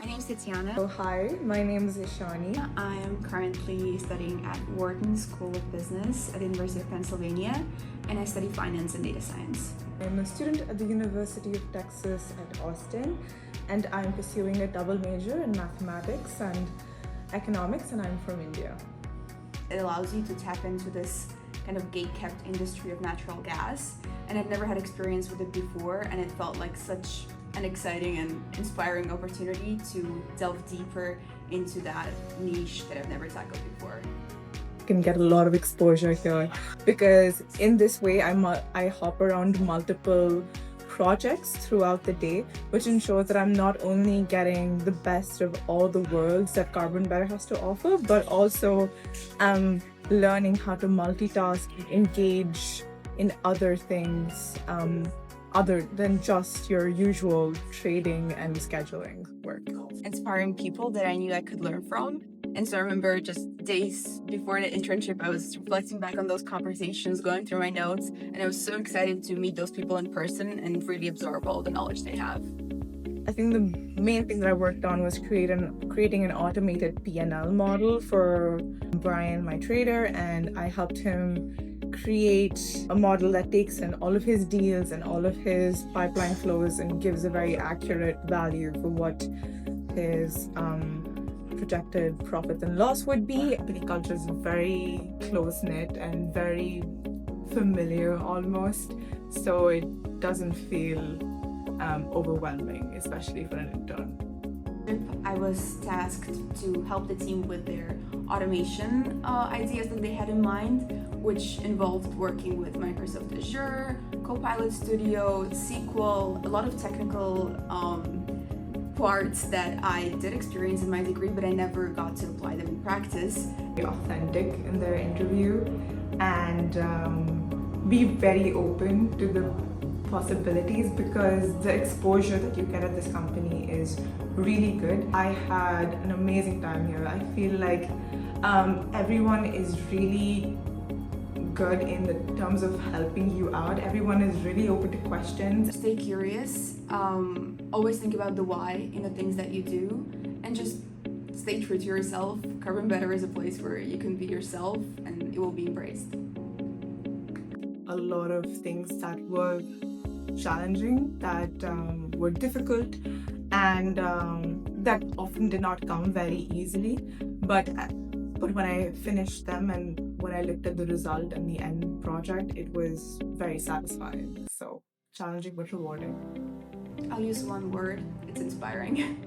My name is Tatiana. So hi, my name is Ishani. I am currently studying at Wharton School of Business at the University of Pennsylvania, and I study finance and data science. I'm a student at the University of Texas at Austin, and I'm pursuing a double major in mathematics and economics, and I'm from India. It allows you to tap into this kind of gate-kept industry of natural gas, and I've never had experience with it before, and it felt like such an exciting and inspiring opportunity to delve deeper into that niche that I've never tackled before. Can get a lot of exposure here because in this way I hop around multiple projects throughout the day, which ensures that I'm not only getting the best of all the worlds that CarbonBetter has to offer, but also learning how to multitask, engage in other things other than just your usual trading and scheduling work. Inspiring people that I knew I could learn from. And so I remember just days before the internship, I was reflecting back on those conversations, going through my notes, and I was so excited to meet those people in person and really absorb all the knowledge they have. I think the main thing that I worked on was creating an automated P&L model for Brian, my trader, and I helped him create a model that takes in all of his deals and all of his pipeline flows and gives a very accurate value for what his projected profit and loss would be. Company culture is very close-knit and very familiar almost, so it doesn't feel overwhelming, especially for an intern. I was tasked to help the team with their automation ideas that they had in mind, which involved working with Microsoft Azure, Copilot Studio, SQL, a lot of technical parts that I did experience in my degree, but I never got to apply them in practice. Be authentic in their interview and be very open to the possibilities, because the exposure that you get at this company is really good. I had an amazing time here. I feel like everyone is really good in the terms of helping you out. Everyone is really open to questions. Stay curious, always think about the why in the things that you do, and just stay true to yourself. CarbonBetter is a place where you can be yourself and it will be embraced. A lot of things that were challenging, that were difficult, and that often did not come very easily. But when I finished them and when I looked at the result and the end project, it was very satisfying. So challenging but rewarding. I'll use one word, it's inspiring.